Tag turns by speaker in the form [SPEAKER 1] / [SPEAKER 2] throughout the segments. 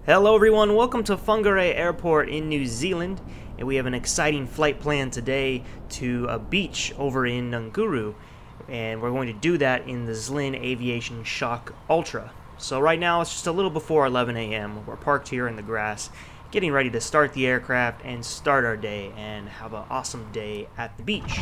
[SPEAKER 1] Hello everyone, welcome to Whangarei Airport in New Zealand, and we have an exciting flight plan today to a beach over in Ngunguru, and we're going to do that in the Zlin Aviation Shock Ultra. So right now it's just a little before 11 a.m. We're parked here in the grass, getting ready to start the aircraft and start our day and have an awesome day at the beach.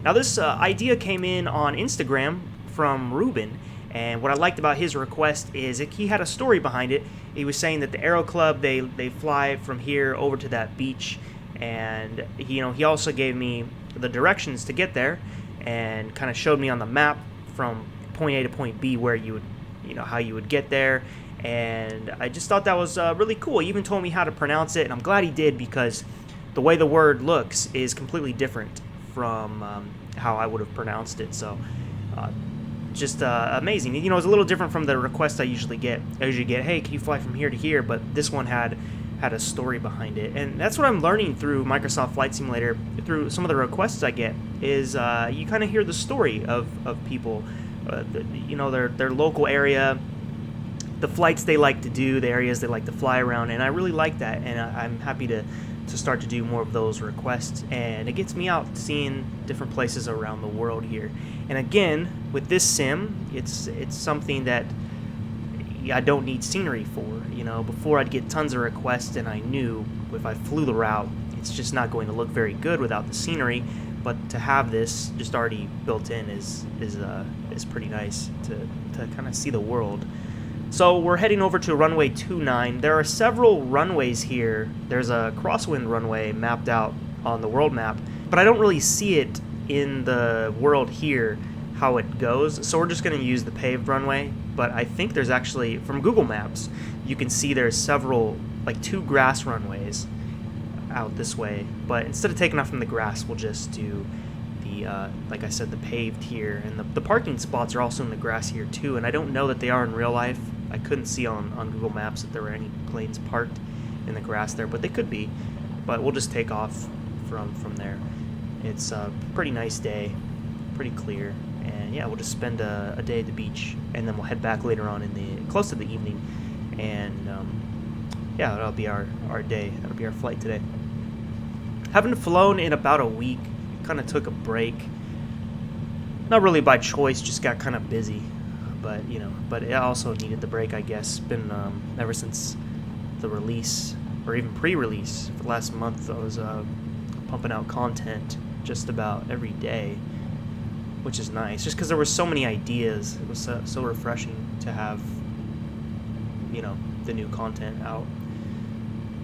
[SPEAKER 1] Now this idea came in on Instagram from Ruben. And what I liked about his request is he had a story behind it. He was saying that the Aero Club, they fly from here over to that beach, and he also gave me the directions to get there, and kind of showed me on the map from point A to point B where you would, how you would get there. And I just thought that was really cool. He even told me how to pronounce it, and I'm glad he did, because the way the word looks is completely different from how I would have pronounced it. So. Just amazing. It's a little different from the request I usually get. I usually get, hey, can you fly from here to here? But this one had a story behind it, and that's what I'm learning through Microsoft Flight Simulator. Through some of the requests I get, is you kind of hear the story of people, their local area, the flights they like to do, the areas they like to fly around, and I really like that, and I'm happy to start to do more of those requests, and it gets me out seeing different places around the world here. And again, with this sim, it's something that I don't need scenery for. Before I'd get tons of requests, and I knew if I flew the route, it's just not going to look very good without the scenery. But to have this just already built in is pretty nice to kind of see the world. So we're heading over to runway 29. There are several runways here. There's a crosswind runway mapped out on the world map, but I don't really see it in the world here how it goes. So we're just going to use the paved runway, but I think there's actually, from Google Maps, you can see there's several, like 2 grass runways out this way. But instead of taking off from the grass, we'll just do the, like I said, the paved here. And the parking spots are also in the grass here too, and I don't know that they are in real life. I couldn't see on Google Maps that there were any planes parked in the grass there, but they could be. But we'll just take off from there. It's a pretty nice day, pretty clear, and yeah, we'll just spend a day at the beach, and then we'll head back later on close to the evening, and yeah, that'll be our day. That'll be our flight today. Haven't flown in about a week. Kind of took a break. Not really by choice, just got kind of busy. But but it also needed the break, I guess. Been ever since the release, or even pre-release, for the last month, I was pumping out content just about every day, which is nice. Just because there were so many ideas, it was so refreshing to have, the new content out.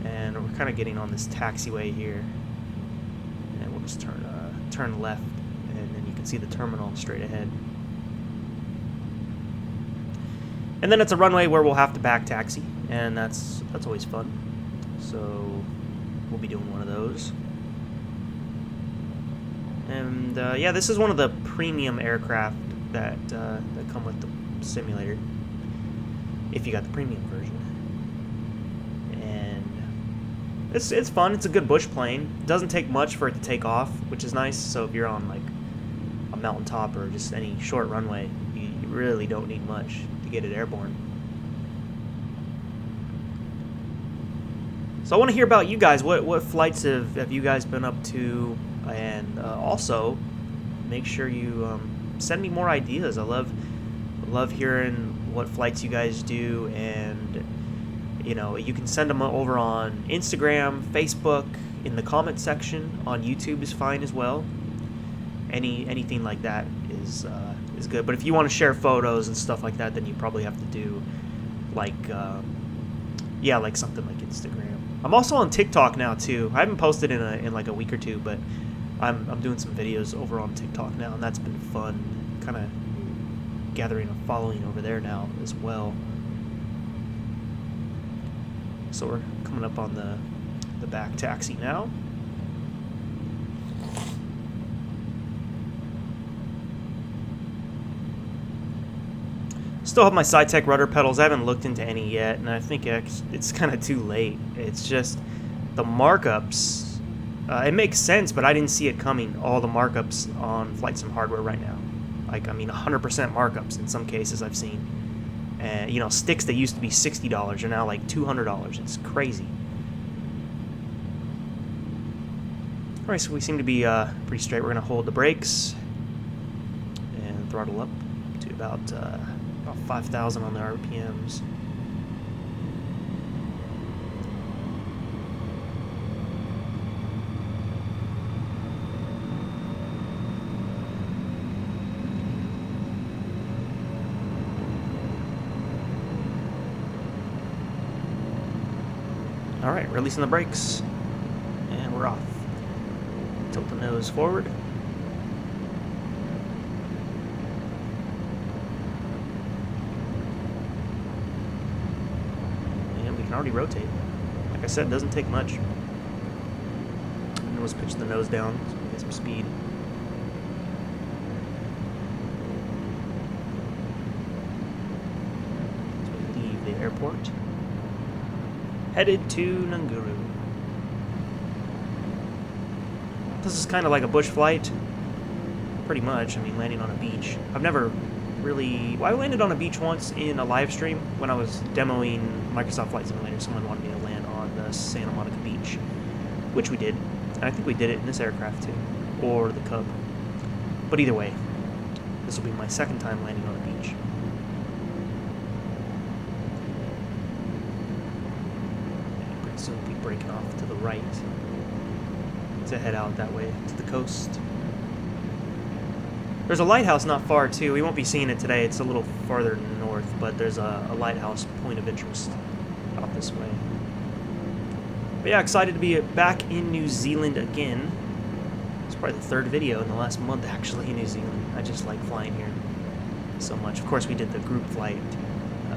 [SPEAKER 1] And we're kind of getting on this taxiway here, and we'll just turn left, and then you can see the terminal straight ahead. And then it's a runway where we'll have to back taxi, and that's always fun. So we'll be doing one of those. And yeah, this is one of the premium aircraft that come with the simulator, if you got the premium version. And it's fun. It's a good bush plane. It doesn't take much for it to take off, which is nice. So if you're on like a mountaintop or just any short runway, you really don't need much to get it airborne. So I want to hear about you guys. What flights have you guys been up to? And also, make sure you send me more ideas. I love hearing what flights you guys do, and you can send them over on Instagram, Facebook, in the comment section. On YouTube is fine as well. Anything like that is good. But if you want to share photos and stuff like that, then you probably have to do like like something like Instagram. I'm also on TikTok now too. I haven't posted in like a week or two, but I'm doing some videos over on TikTok now, and that's been fun. Kind of gathering a following over there now as well. So we're coming up on the back taxi now. Still have my Saitek rudder pedals. I haven't looked into any yet, and I think it's kind of too late. It's just the markups. It makes sense, but I didn't see it coming. All the markups on Flight Sim hardware right now. 100% markups in some cases I've seen. You know, sticks that used to be $60 are now like $200. It's crazy. Alright, so we seem to be pretty straight. We're going to hold the brakes and throttle up to about 5,000 on the RPMs. Alright, releasing the brakes, and we're off. Tilt the nose forward. And we can already rotate. Like I said, it doesn't take much. And let's pitch the nose down so we can get some speed. So we leave the airport. Headed to Ngunguru. This is kind of like a bush flight, pretty much. I mean, landing on a beach. I've never really... Well, I landed on a beach once in a live stream when I was demoing Microsoft Flight Simulator. Someone wanted me to land on the Santa Monica beach, which we did. And I think we did it in this aircraft too, or the Cub. But either way, this will be my second time landing on a beach. Soon we'll be breaking off to the right to head out that way to the coast. There's a lighthouse not far too. We won't be seeing it today. It's a little farther north, but there's a lighthouse point of interest out this way. But yeah, excited to be back in New Zealand again. It's probably the third video in the last month actually in New Zealand. I just like flying here so much. Of course, we did the group flight,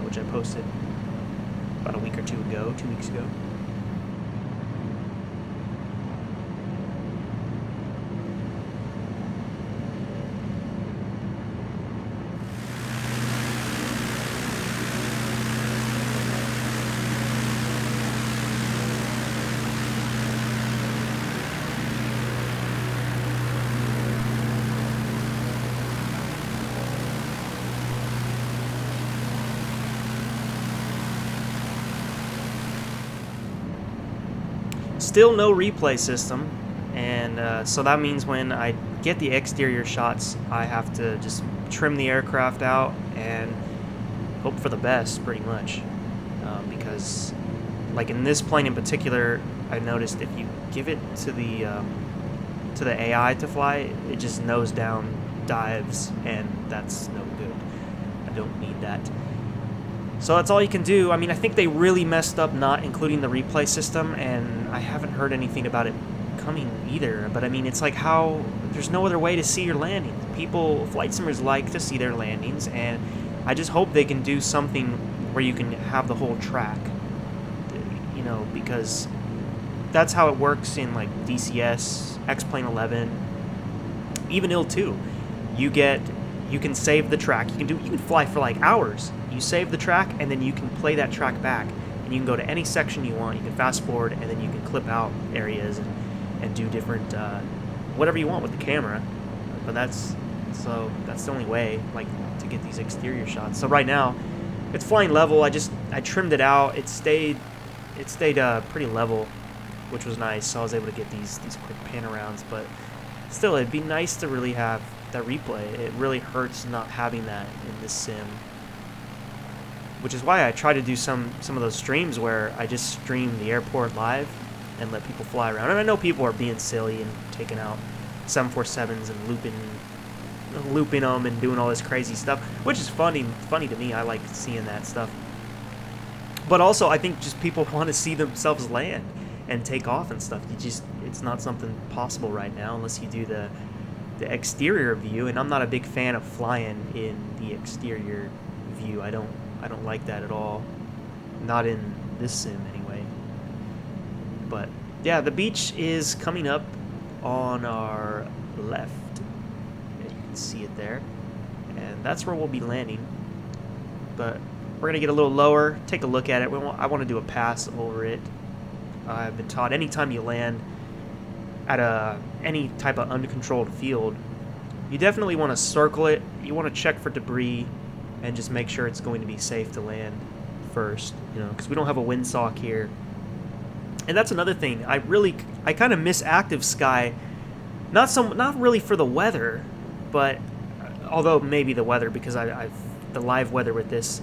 [SPEAKER 1] which I posted about a week or 2 weeks ago. Still no replay system, and so that means when I get the exterior shots, I have to just trim the aircraft out and hope for the best, pretty much. Because, like in this plane in particular, I noticed if you give it to the AI to fly, it just nose down dives, and that's no good. I don't need that. So that's all you can do. I mean, I think they really messed up not including the replay system, and I haven't heard anything about it coming either. But I mean, it's like how there's no other way to see your landings. Flight simmers like to see their landings, and I just hope they can do something where you can have the whole track, you know, because that's how it works in like DCS, X-Plane 11, even IL-2. You can save the track. You can fly for like hours. You save the track, and then you can play that track back, and you can go to any section you want. You can fast forward, and then you can clip out areas and do different whatever you want with the camera. But that's the only way, like, to get these exterior shots. So right now, it's flying level. I trimmed it out. It stayed pretty level, which was nice. So I was able to get these quick pan arounds. But still, it'd be nice to really have that replay. It really hurts not having that in this sim, which is why I try to do some of those streams where I just stream the airport live and let people fly around. And I know people are being silly and taking out 747s and looping them and doing all this crazy stuff, which is funny to me. I like seeing that stuff. But also, I think just people want to see themselves land and take off and stuff. It's not something possible right now unless you do the exterior view, and I'm not a big fan of flying in the exterior view. I don't like that at all. Not in this sim anyway. But yeah, the beach is coming up on our left. Yeah, you can see it there, and that's where we'll be landing. But we're gonna get a little lower, take a look at it. I want to do a pass over it. I've been taught anytime you land at any type of uncontrolled field, you definitely want to circle it. You want to check for debris, and just make sure it's going to be safe to land first, you know, because we don't have a windsock here. And that's another thing. I kind of miss active sky, not really for the weather, but although maybe the weather, because the live weather with this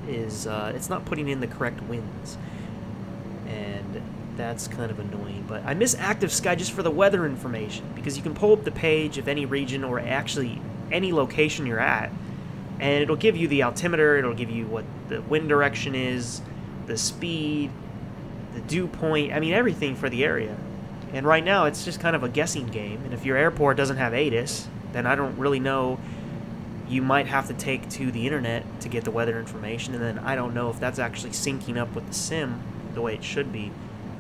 [SPEAKER 1] is it's not putting in the correct winds, and that's kind of annoying. But I miss active sky just for the weather information, because you can pull up the page of any region or actually any location you're at, and it'll give you the altimeter, it'll give you what the wind direction is, the speed, the dew point, I mean everything for the area. And right now it's just kind of a guessing game, and if your airport doesn't have ATIS, then I don't really know. You might have to take to the internet to get the weather information, and then I don't know if that's actually syncing up with the sim the way it should be.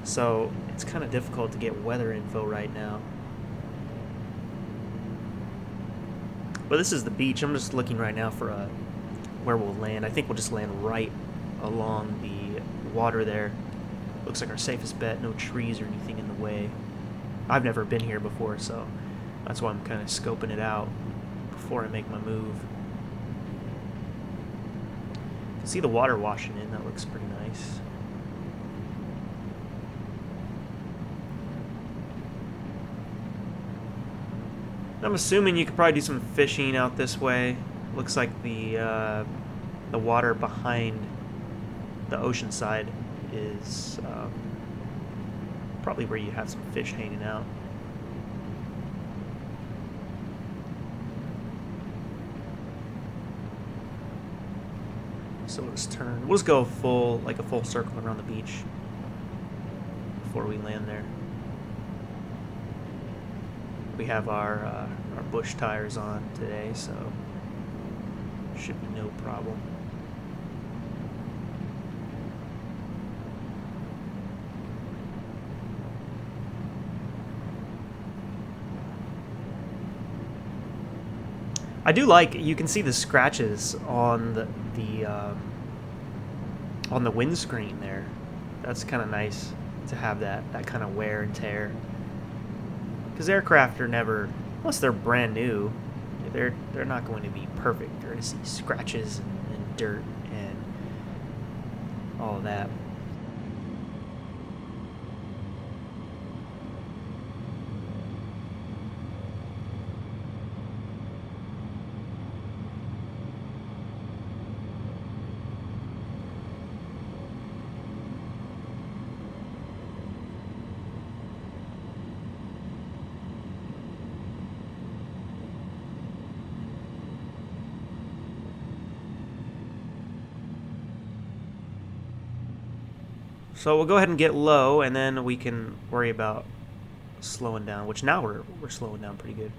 [SPEAKER 1] So it's kind of difficult to get weather info right now. But this is the beach. I'm just looking right now for where we'll land. I think we'll just land right along the water there. Looks like our safest bet. No trees or anything in the way. I've never been here before, so that's why I'm kind of scoping it out before I make my move. You can see the water washing in. That looks pretty nice. I'm assuming you could probably do some fishing out this way. Looks like the water behind the ocean side is probably where you have some fish hanging out. So let's turn. We'll just go like a full circle around the beach before we land there. We have our bush tires on today, so should be no problem. I do like, you can see the scratches on the windscreen there. That's kind of nice to have that kind of wear and tear. Because aircraft are never, unless they're brand new, they're not going to be perfect. You're going to see scratches and dirt and all of that. So we'll go ahead and get low, and then we can worry about slowing down, which now we're slowing down pretty good.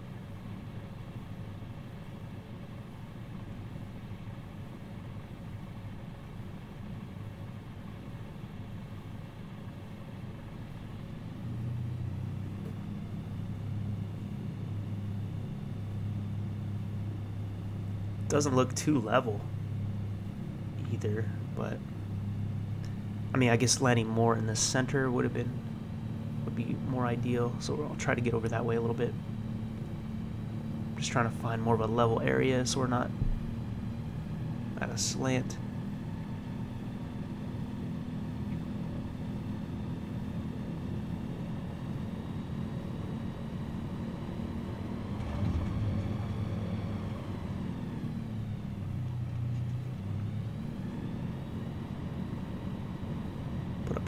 [SPEAKER 1] Doesn't look too level either, but I mean, I guess landing more in the center would be more ideal. So I'll try to get over that way a little bit. Just trying to find more of a level area so we're not at a slant.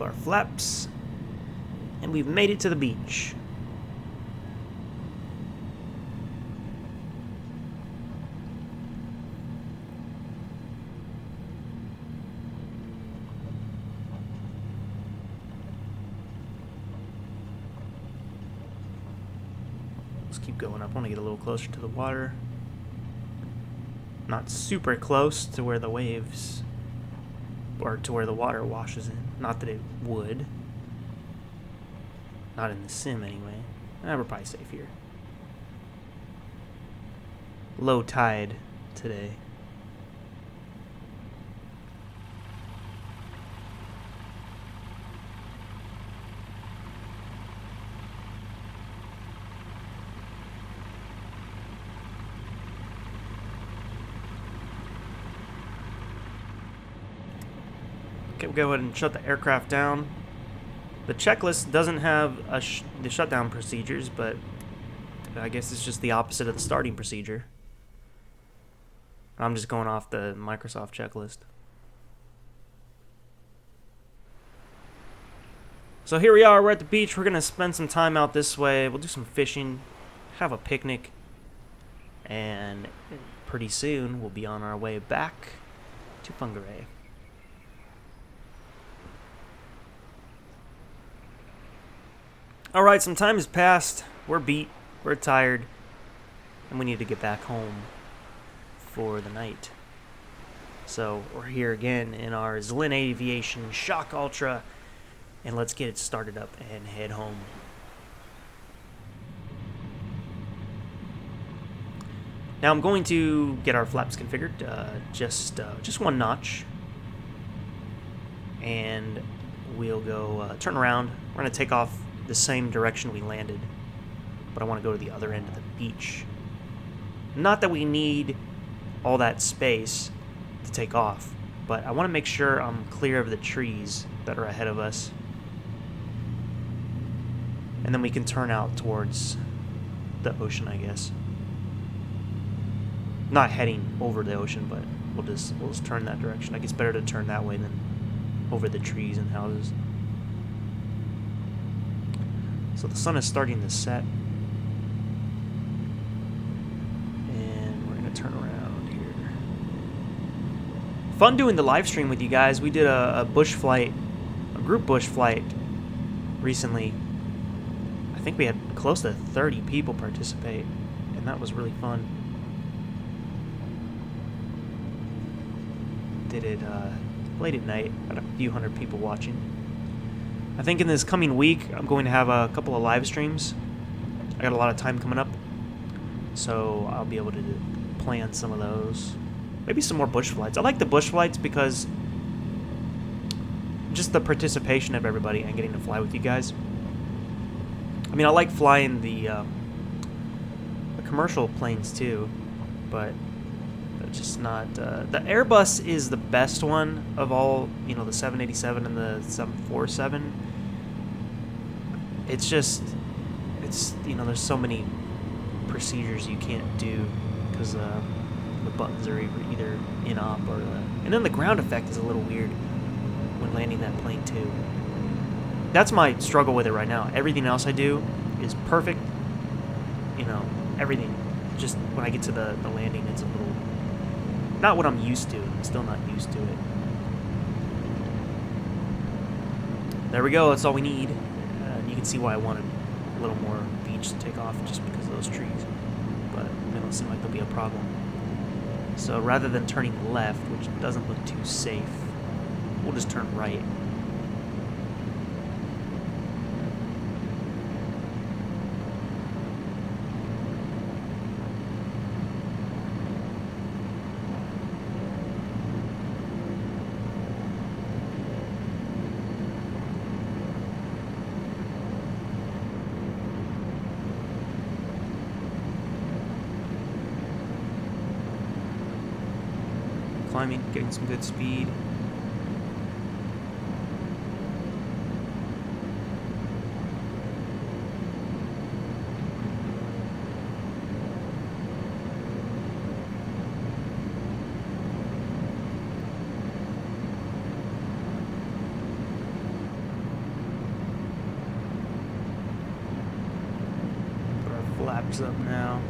[SPEAKER 1] Our flaps, and we've made it to the beach. Let's keep going up. I want to get a little closer to the water. Not super close to where the waves, or to where the water washes in. Not that it would. Not in the sim, anyway. We're probably safe here. Low tide today. Okay, we'll go ahead and shut the aircraft down. The checklist doesn't have the shutdown procedures, but I guess it's just the opposite of the starting procedure. I'm just going off the Microsoft checklist. So here we are, we're at the beach. We're going to spend some time out this way. We'll do some fishing, have a picnic, and pretty soon we'll be on our way back to Whangarei. Alright, some time has passed. We're beat, we're tired, and we need to get back home for the night. So we're here again in our Zlin Aviation Shock Ultra, and let's get it started up and head home. Now I'm going to get our flaps configured, just one notch, and we'll go turn around. We're going to take off the same direction we landed, but I want to go to the other end of the beach. Not that we need all that space to take off, but I want to make sure I'm clear of the trees that are ahead of us, and then we can turn out towards the ocean, I guess. Not heading over the ocean, but we'll just turn that direction. I guess it's better to turn that way than over the trees and houses. So the sun is starting to set, and we're gonna turn around here. Fun doing the live stream with you guys. We did a bush flight, a group bush flight recently. I think we had close to 30 people participate, and that was really fun. Did it late at night, had a few hundred people watching. I think in this coming week, I'm going to have a couple of live streams. I got a lot of time coming up, so I'll be able to plan some of those. Maybe some more bush flights. I like the bush flights because just the participation of everybody and getting to fly with you guys. I mean, I like flying the commercial planes too, but they're just not. The Airbus is the best one of all, you know, the 787 and the 747. It's just, you know, there's so many procedures you can't do because the buttons are either in op or and then the ground effect is a little weird when landing that plane too. That's my struggle with it right now. Everything else I do is perfect. You know, everything. Just when I get to the landing, it's a little... not what I'm used to. I'm still not used to it. There we go. That's all we need. You can see why I wanted a little more beach to take off just because of those trees. But they don't seem like there'll be a problem. So rather than turning left, which doesn't look too safe, we'll just turn right. Climbing, getting some good speed. Put our flaps up now.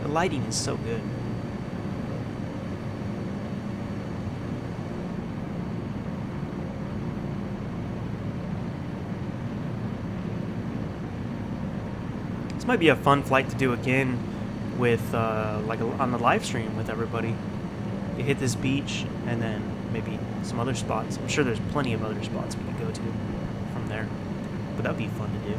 [SPEAKER 1] Lighting is so good. This might be a fun flight to do again with like on the live stream with everybody. You hit this beach and then maybe some other spots. I'm sure there's plenty of other spots we can go to from there, but that'd be fun to do.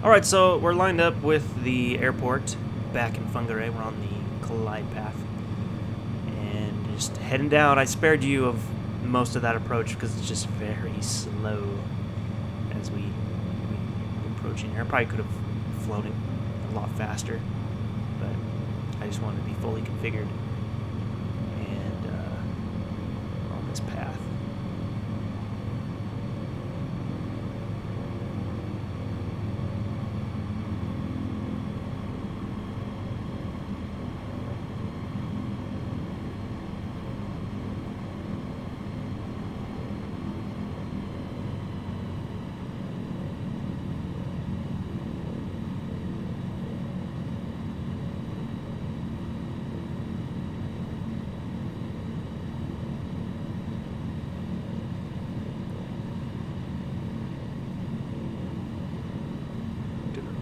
[SPEAKER 1] Alright, so we're lined up with the airport back in Whangarei. We're on the glide path. And just heading down. I spared you of most of that approach because it's just very slow as we approaching here. I probably could have flown it a lot faster, but I just wanted to be fully configured and on this path.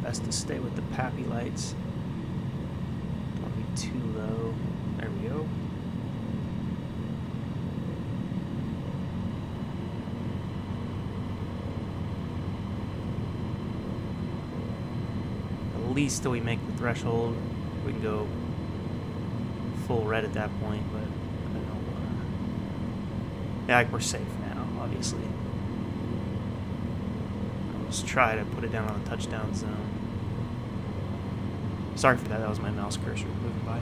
[SPEAKER 1] Best to stay with the pappy lights. Don't be too low. There we go. At least till we make the threshold, we can go full red at that point, but I don't know. Yeah, like we're safe now, obviously. I'll just try to put it down on the touchdown zone. Sorry for that, that was my mouse cursor moving by.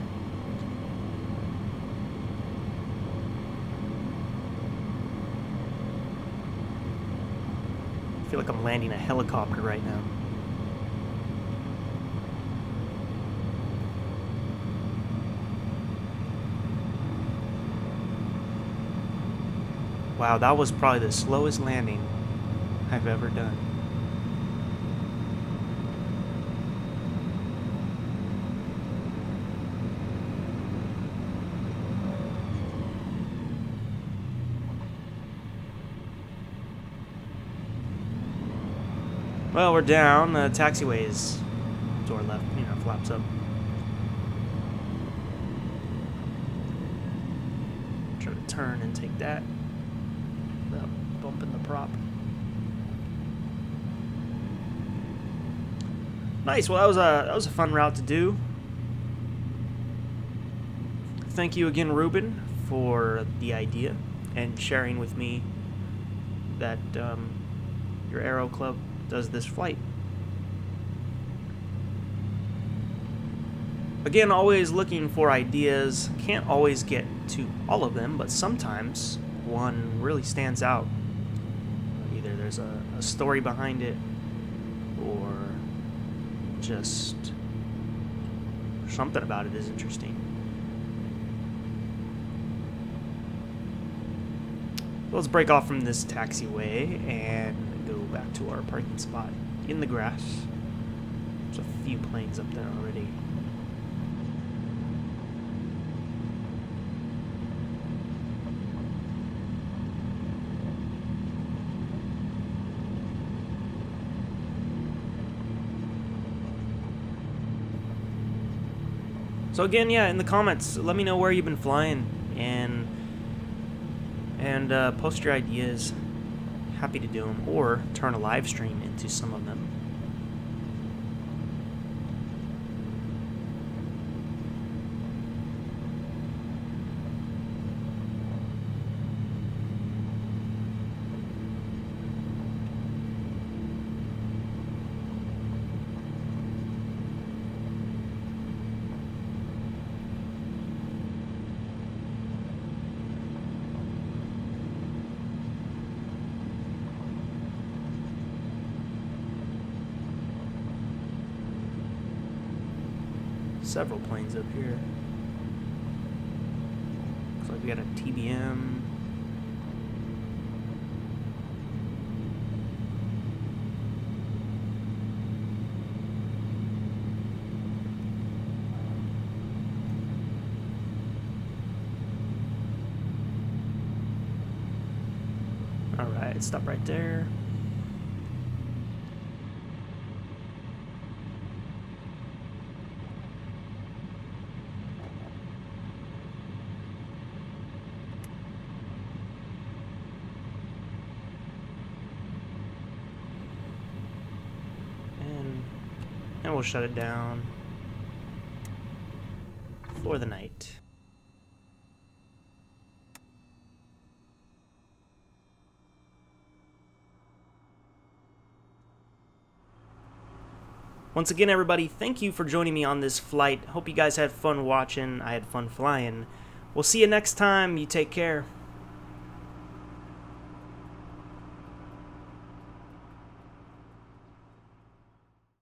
[SPEAKER 1] I feel like I'm landing a helicopter right now. Wow, that was probably the slowest landing I've ever done. Well, we're down. The taxiway is to our left, flaps up. Try to turn and take that without bumping the prop. Nice. Well, that was a fun route to do. Thank you again, Ruben, for the idea and sharing with me that your Aero Club does this flight. Again, always looking for ideas. Can't always get to all of them, but sometimes one really stands out. Either there's a story behind it, or just something about it is interesting. Let's break off from this taxiway and go back to our parking spot in the grass. There's a few planes up there already. So again, yeah, in the comments, let me know where you've been flying and post your ideas. Happy to do them, or turn a live stream into some of them. Several planes up here. Looks like we got a TBM. Alright, stop right there. And we'll shut it down for the night. Once again, everybody, thank you for joining me on this flight. Hope you guys had fun watching. I had fun flying. We'll see you next time. You take care.